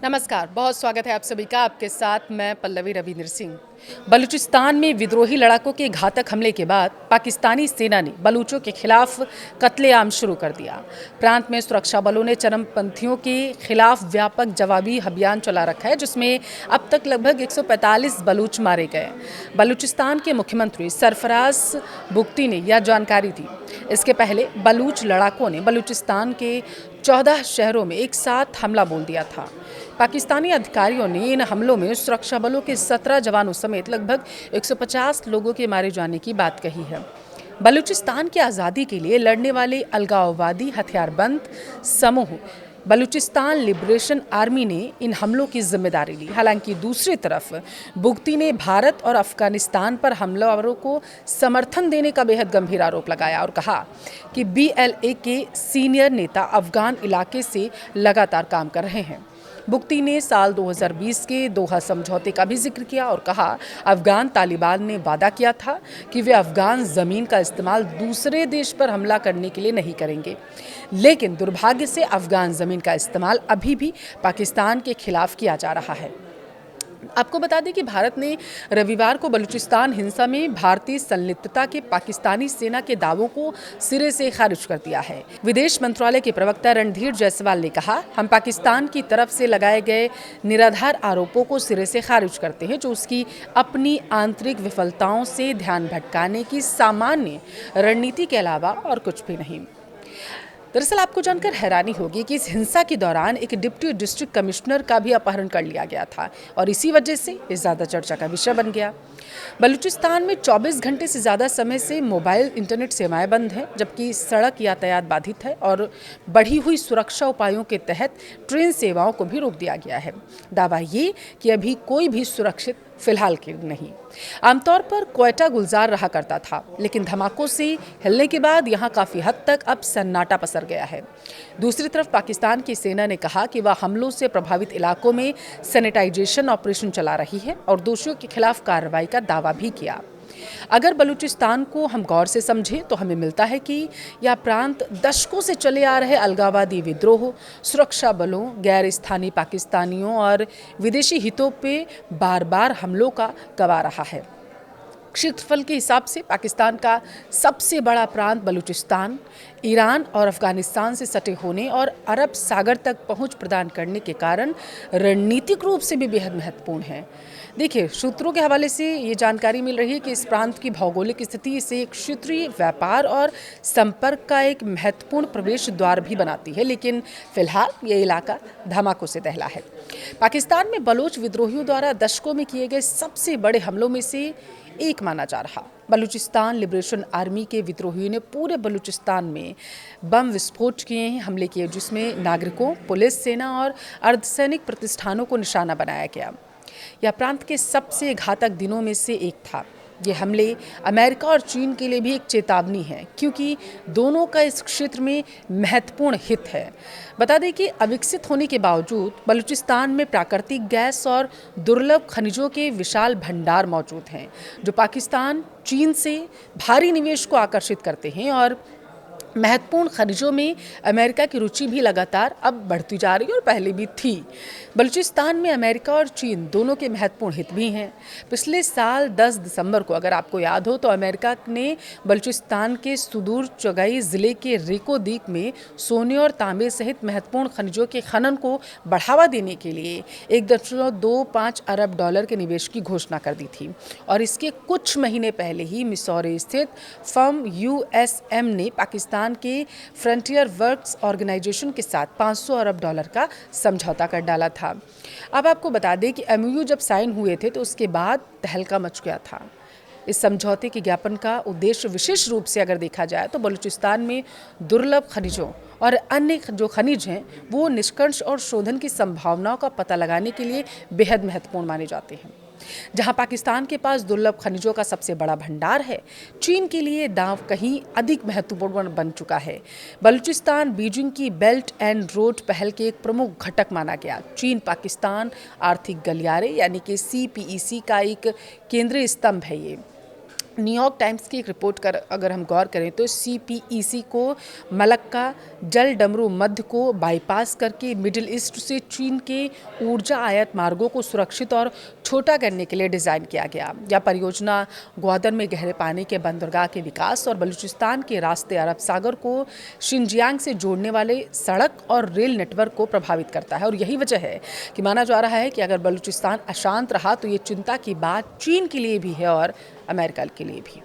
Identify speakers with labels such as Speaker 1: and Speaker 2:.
Speaker 1: नमस्कार, बहुत स्वागत है आप सभी का। आपके साथ मैं पल्लवी रविंद्र सिंह। बलूचिस्तान में विद्रोही लड़ाकों के घातक हमले के बाद पाकिस्तानी सेना ने बलूचों के खिलाफ कत्लेआम शुरू कर दिया। प्रांत में सुरक्षा बलों ने चरमपंथियों के खिलाफ व्यापक जवाबी अभियान चला रखा है, जिसमें अब तक लगभग 145 बलूच मारे गए। बलूचिस्तान के मुख्यमंत्री सरफराज बुगटी ने यह जानकारी दी। इसके पहले बलूच लड़ाकों ने बलूचिस्तान के 14 शहरों में एक साथ हमला बोल दिया था। पाकिस्तानी अधिकारियों ने इन हमलों में सुरक्षा बलों के 17 जवानों समेत लगभग 150 लोगों के मारे जाने की बात कही है। बलूचिस्तान की आज़ादी के लिए लड़ने वाले अलगाववादी हथियारबंद समूह बलूचिस्तान लिबरेशन आर्मी ने इन हमलों की जिम्मेदारी ली। हालांकि दूसरी तरफ बुगटी ने भारत और अफगानिस्तान पर हमलावरों को समर्थन देने का बेहद गंभीर आरोप लगाया और कहा कि BLA के सीनियर नेता अफगान इलाके से लगातार काम कर रहे हैं। बुगटी ने साल 2020 के दोहा समझौते का भी जिक्र किया और कहा अफगान तालिबान ने वादा किया था कि वे अफगान ज़मीन का इस्तेमाल दूसरे देश पर हमला करने के लिए नहीं करेंगे, लेकिन दुर्भाग्य से अफगान ज़मीन का इस्तेमाल अभी भी पाकिस्तान के खिलाफ किया जा रहा है। आपको बता दें कि भारत ने रविवार को बलूचिस्तान हिंसा में भारतीय संलिप्तता के पाकिस्तानी सेना के दावों को सिरे से खारिज कर दिया है। विदेश मंत्रालय के प्रवक्ता रणधीर जायसवाल ने कहा, हम पाकिस्तान की तरफ से लगाए गए निराधार आरोपों को सिरे से खारिज करते हैं, जो उसकी अपनी आंतरिक विफलताओं से ध्यान भटकाने की सामान्य रणनीति के अलावा और कुछ भी नहीं। दरअसल आपको जानकर हैरानी होगी कि इस हिंसा के दौरान एक डिप्टी डिस्ट्रिक्ट कमिश्नर का भी अपहरण कर लिया गया था और इसी वजह से ये ज़्यादा चर्चा का विषय बन गया। बलूचिस्तान में 24 घंटे से ज़्यादा समय से मोबाइल इंटरनेट सेवाएं बंद हैं, जबकि सड़क यातायात बाधित है और बढ़ी हुई सुरक्षा उपायों के तहत ट्रेन सेवाओं को भी रोक दिया गया है। दावा ये कि अभी कोई भी सुरक्षित फिलहाल के नहीं। आमतौर पर क्वेटा गुलजार रहा करता था, लेकिन धमाकों से हिलने के बाद यहाँ काफ़ी हद तक अब सन्नाटा पसर गया है। दूसरी तरफ पाकिस्तान की सेना ने कहा कि वह हमलों से प्रभावित इलाकों में सैनिटाइजेशन ऑपरेशन चला रही है और दोषियों के खिलाफ कार्रवाई का दावा भी किया। अगर बलूचिस्तान को हम गौर से समझें तो हमें मिलता है कि यह प्रांत दशकों से चले आ रहे अलगाववादी विद्रोह, सुरक्षा बलों, गैर स्थानीय पाकिस्तानियों और विदेशी हितों पे बार बार हमलों का गवाह रहा है। क्षेत्रफल के हिसाब से पाकिस्तान का सबसे बड़ा प्रांत बलूचिस्तान ईरान और अफगानिस्तान से सटे होने और अरब सागर तक पहुंच प्रदान करने के कारण रणनीतिक रूप से भी बेहद महत्वपूर्ण है। देखिए, सूत्रों के हवाले से ये जानकारी मिल रही है कि इस प्रांत की भौगोलिक स्थिति इसे एक क्षेत्रीय व्यापार और संपर्क का एक महत्वपूर्ण प्रवेश द्वार भी बनाती है, लेकिन फिलहाल ये इलाका धमाकों से दहला है। पाकिस्तान में बलोच विद्रोहियों द्वारा दशकों में किए गए सबसे बड़े हमलों में से एक माना जा रहा बलूचिस्तान लिबरेशन आर्मी के विद्रोहियों ने पूरे बलूचिस्तान में बम विस्फोट किए हैं, हमले किए, जिसमें नागरिकों, पुलिस, सेना और अर्धसैनिक प्रतिष्ठानों को निशाना बनाया गया। यह प्रांत के सबसे घातक दिनों में से एक था। ये हमले अमेरिका और चीन के लिए भी एक चेतावनी है, क्योंकि दोनों का इस क्षेत्र में महत्वपूर्ण हित है। बता दें कि अविकसित होने के बावजूद बलूचिस्तान में प्राकृतिक गैस और दुर्लभ खनिजों के विशाल भंडार मौजूद हैं, जो पाकिस्तान चीन से भारी निवेश को आकर्षित करते हैं और महत्वपूर्ण खनिजों में अमेरिका की रुचि भी लगातार अब बढ़ती जा रही है और पहले भी थी। बलूचिस्तान में अमेरिका और चीन दोनों के महत्वपूर्ण हित भी हैं। पिछले साल 10 दिसंबर को, अगर आपको याद हो, तो अमेरिका ने बलूचिस्तान के सुदूर चगाई ज़िले के रिको द्वीप में सोने और तांबे सहित महत्वपूर्ण खनिजों के खनन को बढ़ावा देने के लिए $1.25 अरब के निवेश की घोषणा कर दी थी। और इसके कुछ महीने पहले ही मिसौरी स्थित फर्म USM ने पाकिस्तान के फ्रंटियर वर्क्स ऑर्गेनाइजेशन के साथ $500 अरब का समझौता कर डाला था। अब आपको बता दें कि MOU जब साइन हुए थे तो उसके बाद तहलका मच गया था। इस समझौते के ज्ञापन का उद्देश्य विशेष रूप से अगर देखा जाए तो बलूचिस्तान में दुर्लभ खनिजों और अन्य जो खनिज हैं वो निष्कर्ष और शोधन की संभावनाओं का पता लगाने के लिए बेहद महत्वपूर्ण माने जाते हैं। जहां पाकिस्तान के पास दुर्लभ खनिजों का सबसे बड़ा भंडार है, चीन के लिए दांव कहीं अधिक महत्वपूर्ण बन चुका है। बलूचिस्तान बीजिंग की बेल्ट एंड रोड पहल के एक प्रमुख घटक माना गया। चीन पाकिस्तान आर्थिक गलियारे यानी कि CPEC का एक केंद्रीय स्तंभ है ये। न्यूयॉर्क टाइम्स की एक रिपोर्ट कर अगर हम गौर करें तो CPEC को मलक्का जल डमरू मध्य को बाईपास करके मिडिल ईस्ट से चीन के ऊर्जा आयात मार्गों को सुरक्षित और छोटा करने के लिए डिज़ाइन किया गया। यह परियोजना ग्वादर में गहरे पानी के बंदरगाह के विकास और बलूचिस्तान के रास्ते अरब सागर को शिनजियांग से जोड़ने वाले सड़क और रेल नेटवर्क को प्रभावित करता है। और यही वजह है कि माना जा रहा है कि अगर बलूचिस्तान अशांत रहा तो ये चिंता की बात चीन के लिए भी है और अमेरिका के लिए भी।